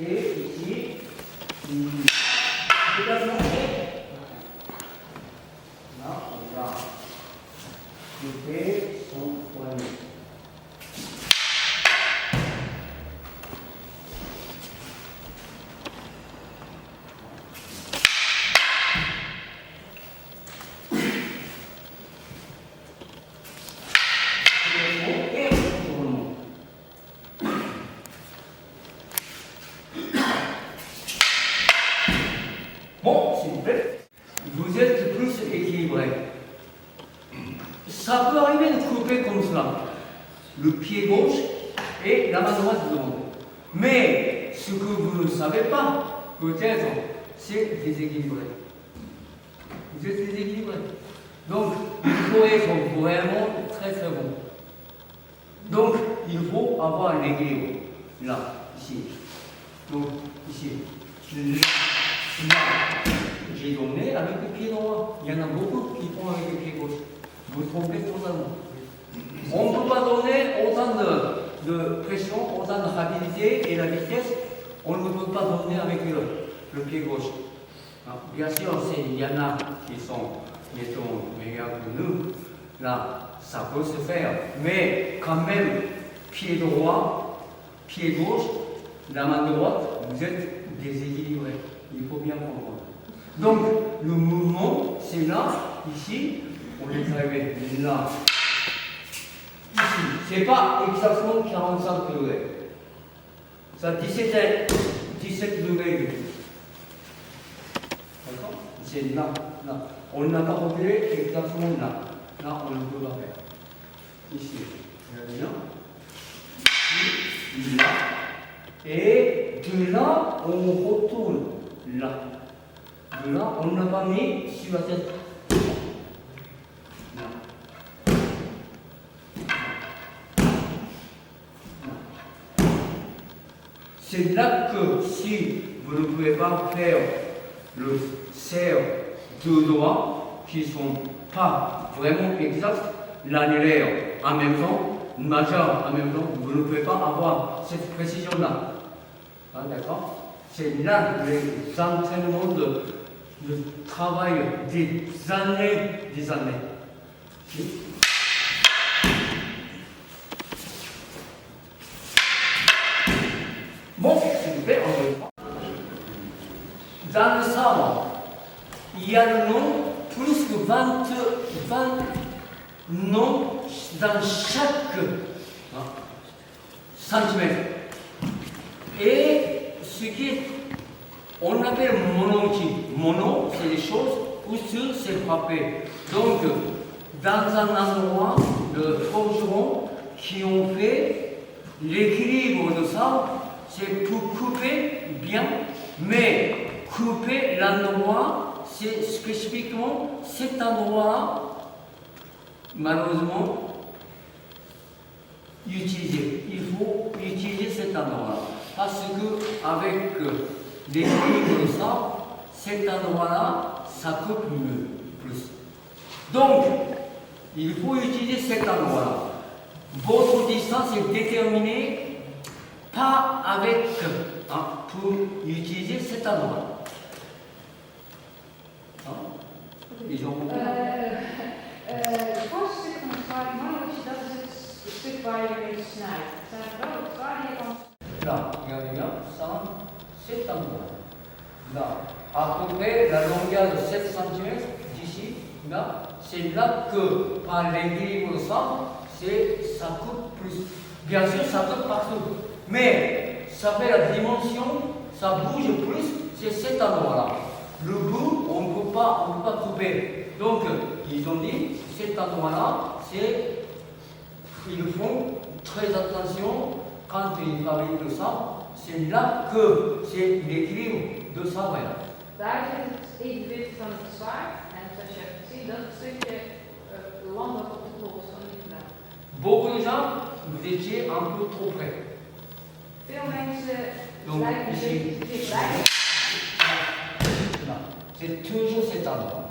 Et ici, je dois montrer. Là, on va couper son poignet. Bon, s'il vous plaît, vous êtes plus équilibré. Ça peut arriver de couper comme cela, le pied gauche et la main droite devant. Mais ce que vous ne savez pas, peut-être, c'est déséquilibré. Vous êtes déséquilibré. Donc, il faut être vraiment très très bon. Donc, il faut avoir un équilibre. Là, ici. Donc, ici. Là, j'ai donné avec le pied droit. Il y en a beaucoup qui font avec le pied gauche. Vous trompez totalement. On ne peut pas donner autant de pression, autant de rapidité et la vitesse. On ne peut pas donner avec le pied gauche. Bien sûr, il y en a qui sont, mettons, meilleurs que nous. Là, ça peut se faire. Mais quand même, pied droit, pied gauche, la main droite, vous êtes déséquilibré. Il faut bien comprendre. Donc, le mouvement, c'est là, ici, on est arrivé là, ici. C'est pas exactement 45 degrés. Ça, 17 degrés. D'accord? C'est là, là. On n'a pas reculé exactement là. Là, on ne peut pas faire. Ici, regardez là. Ici, là. Et de là, on retourne là. De là, on n'a pas mis sur la tête. Là. C'est là que si vous ne pouvez pas faire le serre de doigts qui ne sont pas vraiment exacts, l'annulaire en même temps, majeur en même temps, vous ne pouvez pas avoir cette précision-là. Ah, d'accord? C'est là les entraînements de travail des années. Si? Bon, s'il vous plaît, on va. Dans le sabre, il y a le nom, plus que 20 noms dans chaque centimètre. Et ce qui est, on appelle mono-outil. Mono, c'est les choses où c'est frappé. Donc, dans un endroit de forgerons qui ont fait l'équilibre de ça, c'est pour couper bien, mais couper l'endroit, c'est spécifiquement cet endroit, malheureusement, utilisé. Il faut utiliser cet endroit-là. Parce que avec l'équilibre de ça, cet endroit-là, ça coupe mieux, plus. Donc, il faut utiliser cet endroit-là. Votre distance est déterminée pas avec, pour utiliser cet endroit. Les gens ont de voorste stuk van het zwaard mannetje, dat is het stuk waar je mee snijdt. Het zijn wel het zwaard die je kan. Là, regardez là, ça, cet endroit. Là, à peu près la longueur de 7 cm d'ici, là, c'est là que par l'équilibre de ça coupe plus. Bien sûr, ça coupe partout. Mais ça fait la dimension, ça bouge plus, c'est cet endroit-là. Le bout, on ne peut pas couper. Donc, ils ont dit, cet endroit-là, ils font très attention quand ils travaillent de ça. C'est là que c'est l'équilibre de ça, voilà. Daar zit het evenwicht van het zwaard. En zoals je hebt gezien, dat stukje landelijk op de pols van Nicola. Beaucoup de gens, vous étiez un peu trop près. Veel mensen Donc, lijken een ici. beetje dichtbij. C'est toujours cet endroit.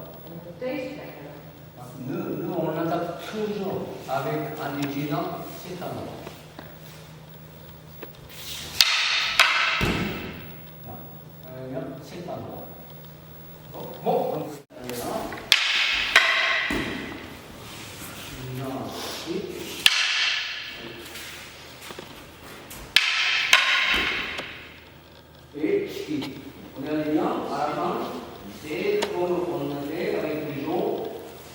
Op deze plek. Nous, on attaque toujours avec un étudiant cet endroit. et ski. On est bien à la fin. C'est comme on a fait avec les jours.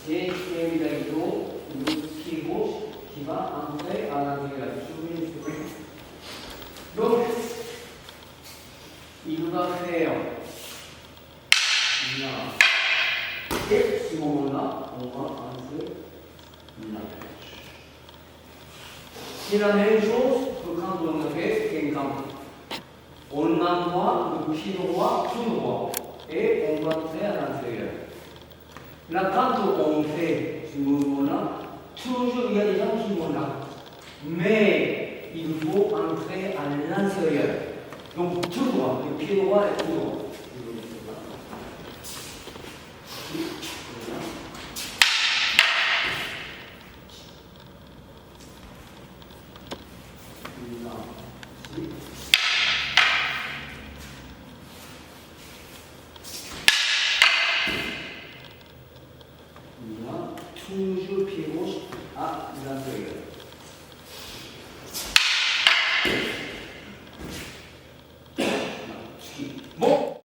C'est le pied gauche qui va entrer à l'intérieur. Donc, il va faire là. Et à ce moment-là, on va entrer la pêche. C'est la même chose que quand on a fait Kenkan. On envoie le pied droit tout droit et on va entrer à l'intérieur. Là, quand on fait ce mouvement-là, toujours il y a des gens qui vont là. Mais il faut entrer à l'intérieur. Donc tout droit, le pied droit est tout droit.